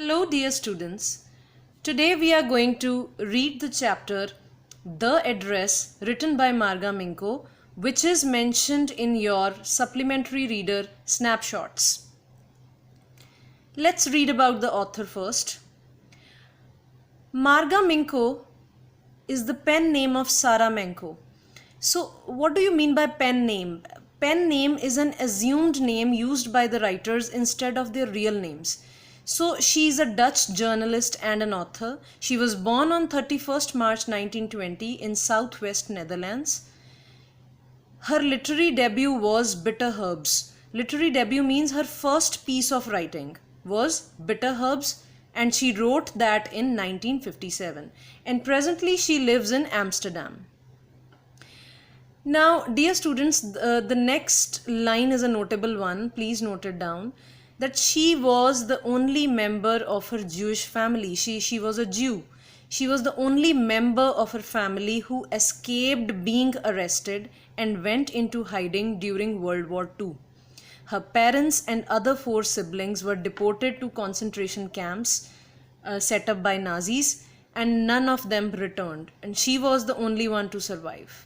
Hello, dear students. Today we are going to read the chapter The Address written by Marga Minko, which is mentioned in your supplementary reader Snapshots. Let's read about the author first. Marga Minko is the pen name of Sara Menko. So, what do you mean by pen name? Pen name is an assumed name used by the writers instead of their real names. So, she is a Dutch journalist and an author. She was born on 31st March 1920 in southwest Netherlands. Her literary debut was Bitter Herbs. Literary debut means her first piece of writing was Bitter Herbs, and she wrote that in 1957. And presently she lives in Amsterdam. Now, dear students, the next line is a notable one. Please note it down. That she was the only member of her Jewish family. She was a Jew. She was the only member of her family who escaped being arrested and went into hiding during World War II. Her parents and other 4 siblings were deported to concentration camps set up by Nazis, and none of them returned. And she was the only one to survive.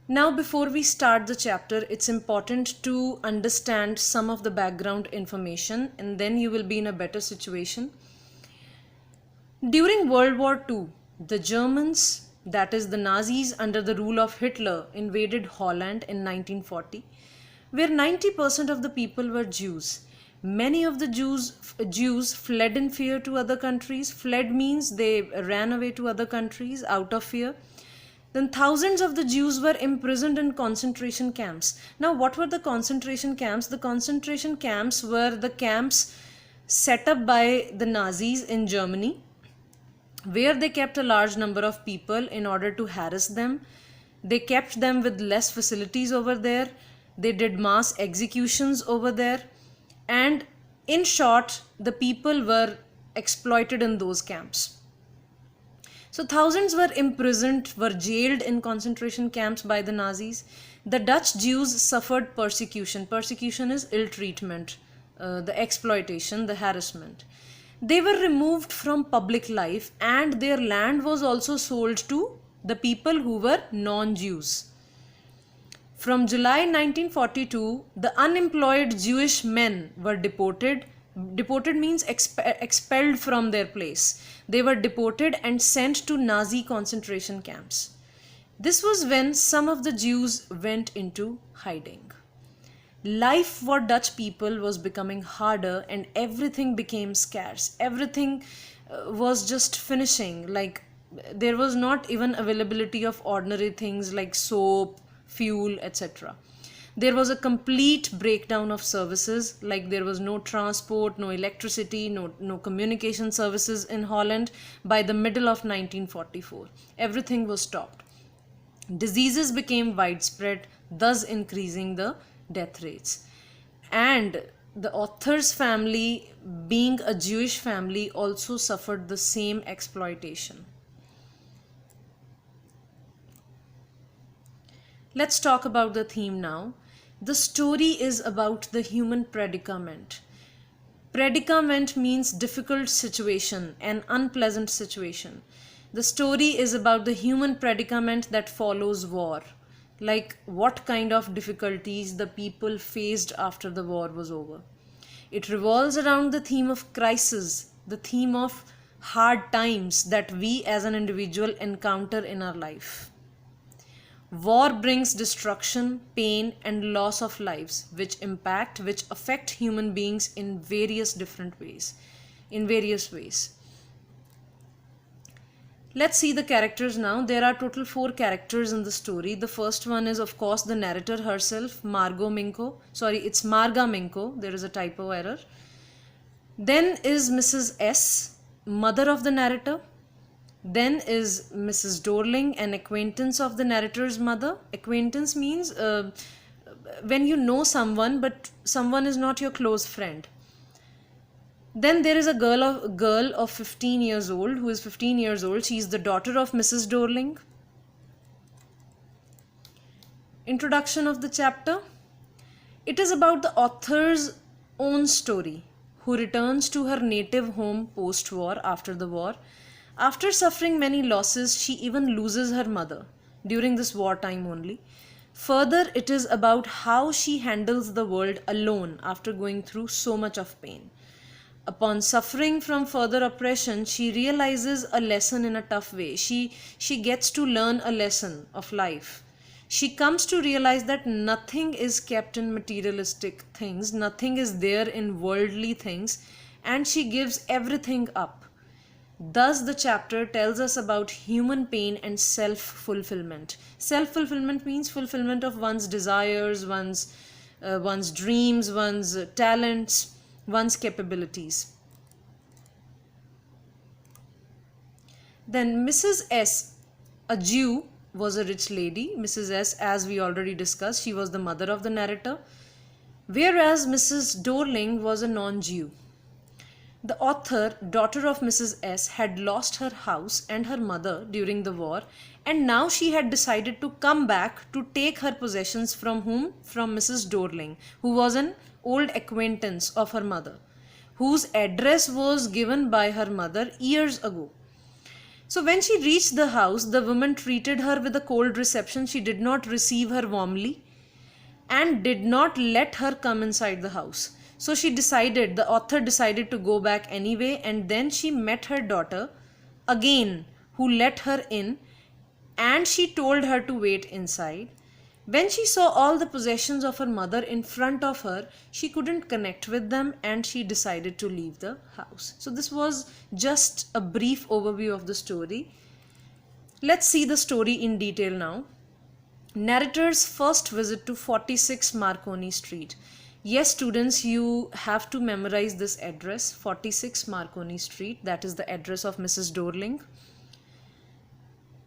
Now, before we start the chapter, it's important to understand some of the background information, and then you will be in a better situation. During World War II, the Germans, that is the Nazis under the rule of Hitler, invaded Holland in 1940, where 90% of the people were Jews. Many of the Jews fled in fear to other countries. Fled means they ran away to other countries out of fear. Then thousands of the Jews were imprisoned in concentration camps. Now, what were the concentration camps? The concentration camps were the camps set up by the Nazis in Germany, where they kept a large number of people in order to harass them. They kept them with less facilities over there. They did mass executions over there. And in short, the people were exploited in those camps. So thousands were imprisoned, were jailed in concentration camps by the Nazis. The Dutch Jews suffered persecution. Persecution is ill treatment, the exploitation, the harassment. They were removed from public life, and their land was also sold to the people who were non-Jews. From July 1942, the unemployed Jewish men were deported. Deported means expelled from their place. They were deported and sent to Nazi concentration camps. This was when some of the Jews went into hiding. Life for Dutch people was becoming harder, and everything became scarce. Everything was just finishing. Like, there was not even availability of ordinary things like soap, fuel, etc. There was a complete breakdown of services, like there was no transport, no electricity, no communication services in Holland by the middle of 1944. Everything was stopped. Diseases became widespread, thus increasing the death rates. And the author's family, being a Jewish family, also suffered the same exploitation. Let's talk about the theme now. The story is about the human predicament. Predicament means difficult situation, an unpleasant situation. The story is about the human predicament that follows war. Like what kind of difficulties the people faced after the war was over. It revolves around the theme of crisis, the theme of hard times that we as an individual encounter in our life. War brings destruction, pain, and loss of lives, which affect human beings in various ways. Let's see the characters now. There are total 4 characters in the story. The first one is, of course, the narrator herself, Marga Minko. There is a typo error. Then is Mrs. S, mother of the narrator. Then is Mrs. Dorling, an acquaintance of the narrator's mother. Acquaintance means when you know someone, but someone is not your close friend. Then there is a girl of 15 years old, who is 15 years old. She is the daughter of Mrs. Dorling. Introduction of the chapter. It is about the author's own story, who returns to her native home post war after the war. After suffering many losses, she even loses her mother during this wartime only. Further, it is about how she handles the world alone after going through so much of pain. Upon suffering from further oppression, she realizes a lesson in a tough way. She gets to learn a lesson of life. She comes to realize that nothing is kept in materialistic things, nothing is there in worldly things, and she gives everything up. Thus, the chapter tells us about human pain and self fulfillment. Self fulfillment means fulfillment of one's desires, one's dreams, one's talents, one's capabilities. Then Mrs. S, a Jew, was a rich lady. Mrs. S, as we already discussed, she was the mother of the narrator, whereas Mrs. Dorling was a non Jew. The author, daughter of Mrs. S, had lost her house and her mother during the war, and now she had decided to come back to take her possessions from whom? From Mrs. Dorling, who was an old acquaintance of her mother, whose address was given by her mother years ago. So when she reached the house, the woman treated her with a cold reception. She did not receive her warmly and did not let her come inside the house. So the author decided to go back anyway, and then she met her daughter again, who let her in, and she told her to wait inside. When she saw all the possessions of her mother in front of her, she couldn't connect with them and she decided to leave the house. So this was just a brief overview of the story. Let's see the story in detail now. Narrator's first visit to 46 Marconi Street. Yes, students, you have to memorize this address, 46 Marconi Street. That is the address of Mrs. Dorling.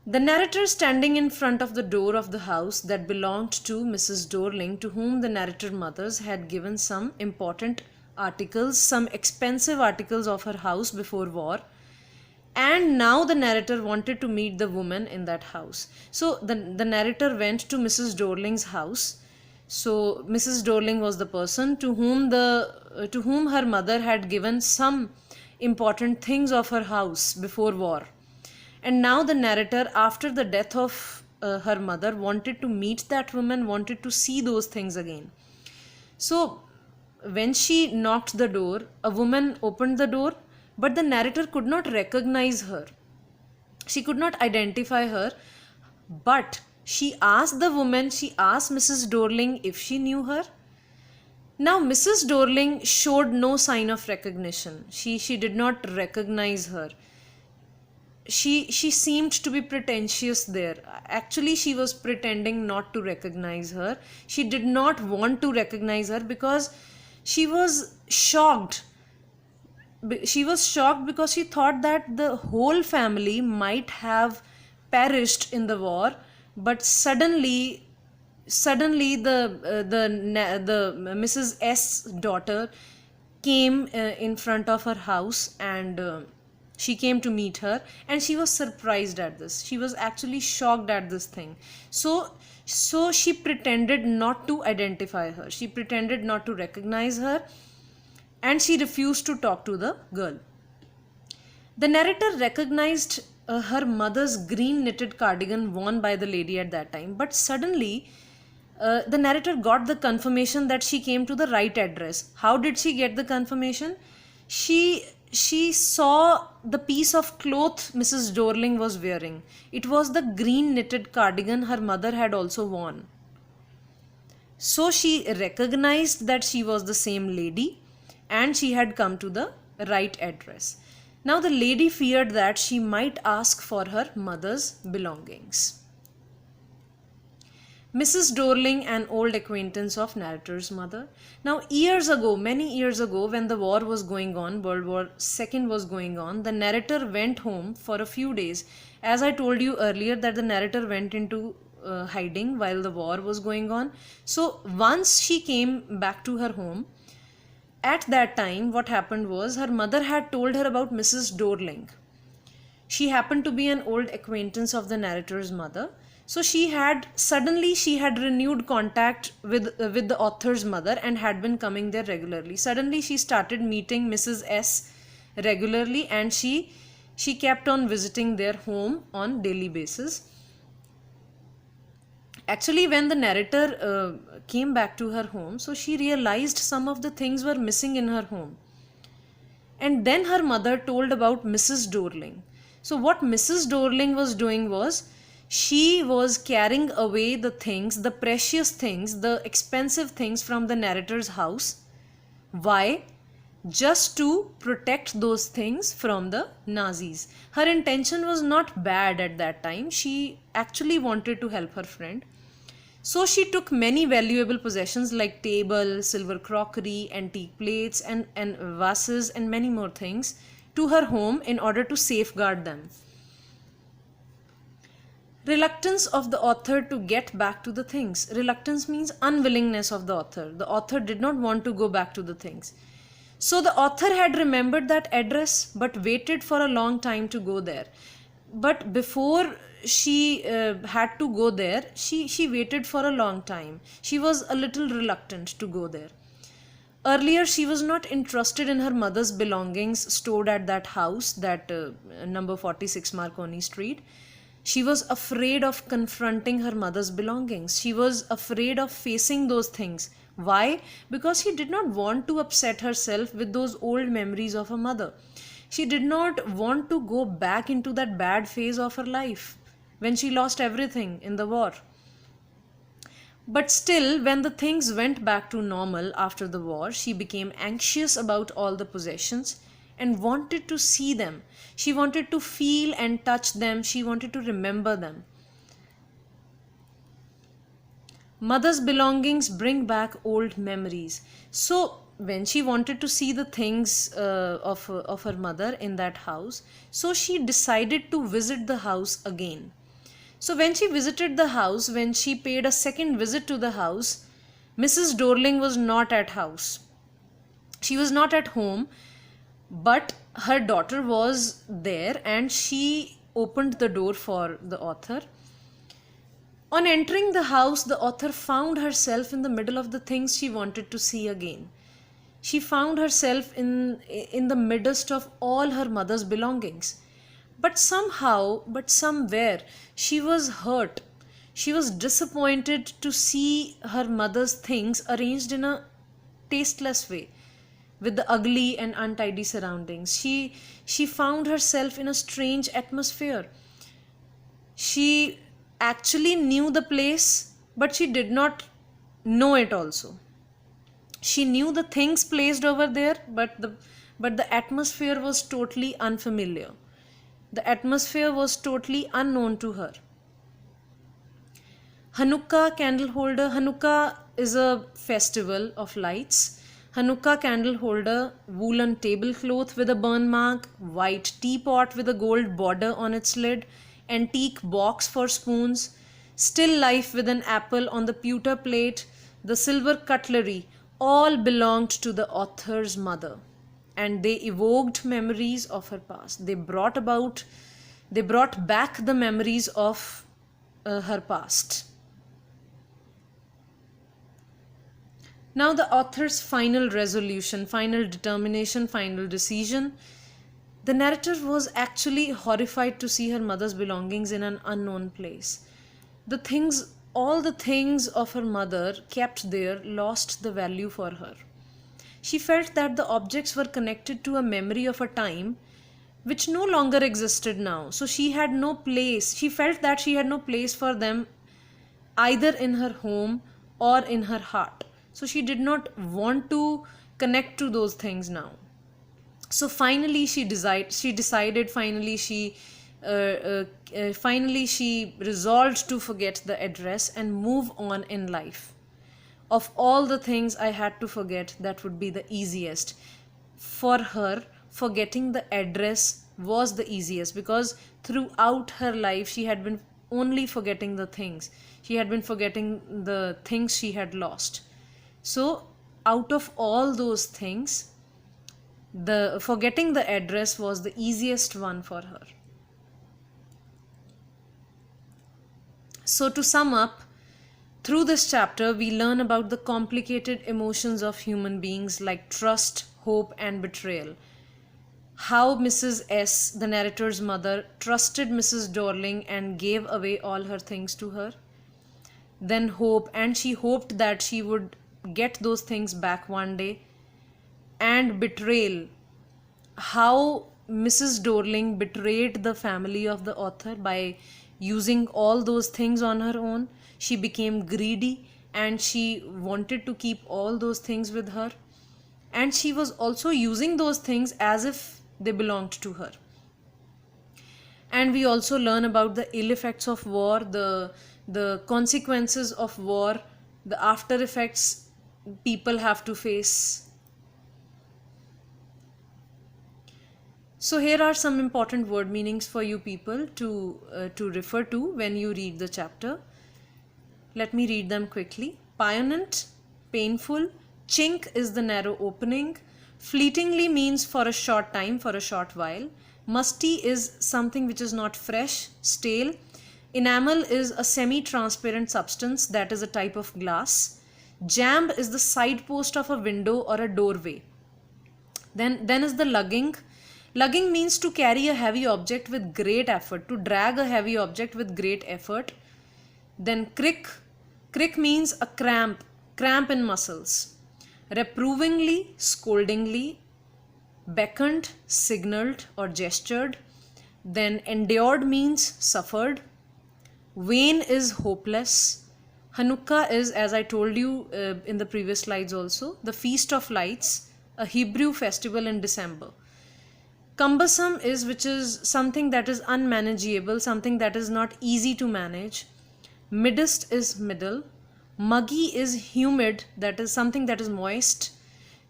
The narrator, standing in front of the door of the house that belonged to Mrs. Dorling, to whom the narrator mothers had given some important articles, some expensive articles of her house before war, and now the narrator wanted to meet the woman in that house. So the narrator went to Mrs. Dorling's house. So Mrs. Dorling was the person to whom her mother had given some important things of her house before war. And now the narrator, after the death of her mother, wanted to meet that woman, wanted to see those things again. So when she knocked the door, a woman opened the door, but the narrator could not recognize her. She could not identify her, but she asked Mrs. Dorling if she knew her. Now Mrs. Dorling showed no sign of recognition. She did not recognize her. She seemed to be pretentious there. Actually, she was pretending not to recognize her. She did not want to recognize her because she was shocked. She was shocked because she thought that the whole family might have perished in the war, but suddenly the Mrs. S daughter came in front of her house, and she came to meet her, and she was surprised at this. She was actually shocked at this thing. So she pretended not to identify her. She pretended not to recognize her, and she refused to talk to the girl. The narrator recognized her mother's green knitted cardigan worn by the lady at that time, but suddenly the narrator got the confirmation that she came to the right address. How did she get the confirmation? She saw the piece of cloth Mrs. Dorling was wearing. It was the green knitted cardigan her mother had also worn. So she recognized that she was the same lady and she had come to the right address. Now the lady feared that she might ask for her mother's belongings. Mrs. Dorling, an old acquaintance of narrator's mother. Now years ago, many years ago, when the war was going on, World War II was going on, the narrator went home for a few days. As I told you earlier that the narrator went into hiding while the war was going on. So once she came back to her home, at that time what happened was her mother had told her about Mrs. Dorling. She happened to be an old acquaintance of the narrator's mother. So she had renewed contact with the author's mother and had been coming there regularly. Suddenly she started meeting Mrs. S regularly, and she kept on visiting their home on daily basis. Actually, when the narrator came back to her home, so she realized some of the things were missing in her home. And then her mother told about Mrs. Dorling. So, what Mrs. Dorling was doing was she was carrying away the things, the precious things, the expensive things from the narrator's house. Why? Just to protect those things from the Nazis. Her intention was not bad at that time. She actually wanted to help her friend. So she took many valuable possessions like table, silver crockery, antique plates, and vases, and many more things to her home in order to safeguard them. Reluctance of the author to get back to the things. Reluctance means unwillingness of the author. The author did not want to go back to the things. So the author had remembered that address but waited for a long time to go there. But before she had to go there, she waited for a long time. She was a little reluctant to go there. Earlier, she was not interested in her mother's belongings stored at that house, that number 46 Marconi Street. She was afraid of confronting her mother's belongings. She was afraid of facing those things. Why? Because she did not want to upset herself with those old memories of her mother. She did not want to go back into that bad phase of her life when she lost everything in the war. But still, when the things went back to normal after the war, she became anxious about all the possessions and wanted to see them. She wanted to feel and touch them. She wanted to remember them. Mother's belongings bring back old memories. So, when she wanted to see the things of her mother in that house, so she decided to visit the house again. So when she visited the house, when she paid a second visit to the house, Mrs. Dorling was not at house. She was not at home, but her daughter was there, and she opened the door for the author. On entering the house, the author found herself in the middle of the things she wanted to see again. She found herself in the midst of all her mother's belongings. But somehow, but somewhere, she was hurt. She was disappointed to see her mother's things arranged in a tasteless way, with the ugly and untidy surroundings. She found herself in a strange atmosphere. She actually knew the place, but she did not know it also. She knew the things placed over there, but the atmosphere was totally unfamiliar. The atmosphere was totally unknown to her. Hanukkah candle holder. Hanukkah is a festival of lights. Hanukkah candle holder, woolen tablecloth with a burn mark, white teapot with a gold border on its lid, antique box for spoons, still life with an apple on the pewter plate, the silver cutlery, all belonged to the author's mother, and they evoked memories of her past. They brought back the memories of her past. Now, the author's final resolution, final determination, final decision. The narrator was actually horrified to see her mother's belongings in an unknown place. All the things of her mother kept there lost the value for her. She felt that the objects were connected to a memory of a time which no longer existed now. So she had no place. She felt that she had no place for them either in her home or in her heart. So she did not want to connect to those things now. So finally she decided, finally she resolved to forget the address and move on in life. Of all the things I had to forget, that would be the easiest. For her, forgetting the address was the easiest, because throughout her life she had been only forgetting the things. She had been forgetting the things she had lost. So out of all those things, the forgetting the address was the easiest one for her. So, to sum up, through this chapter, we learn about the complicated emotions of human beings like trust, hope, and betrayal. How Mrs. S, the narrator's mother, trusted Mrs. Dorling and gave away all her things to her. Then hope, and she hoped that she would get those things back one day. And betrayal, how Mrs. Dorling betrayed the family of the author by using all those things on her own. She became greedy and she wanted to keep all those things with her. And she was also using those things as if they belonged to her. And we also learn about the ill effects of war, the consequences of war, the after effects people have to face. So here are some important word meanings for you people to refer to when you read the chapter. Let me read them quickly. Poignant, painful. Chink is the narrow opening. Fleetingly means for a short time, for a short while. Musty is something which is not fresh, stale. Enamel is a semi-transparent substance that is a type of glass. Jamb is the side post of a window or a doorway. Then is the lugging. Lugging means to carry a heavy object with great effort, to drag a heavy object with great effort. Then crick. Crick means a cramp in muscles. Reprovingly, scoldingly. Beckoned, signaled or gestured. Then endured means suffered. Vain is hopeless. Hanukkah is, as I told you in the previous slides also, the Feast of Lights, a Hebrew festival in December. Cumbersome is which is something that is unmanageable, something that is not easy to manage. Middest is middle. Muggy is humid, that is something that is moist.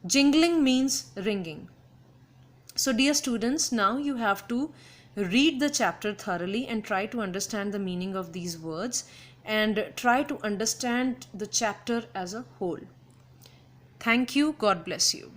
Jingling means ringing. So dear students, now you have to read the chapter thoroughly and try to understand the meaning of these words and try to understand the chapter as a whole. Thank you. God bless you.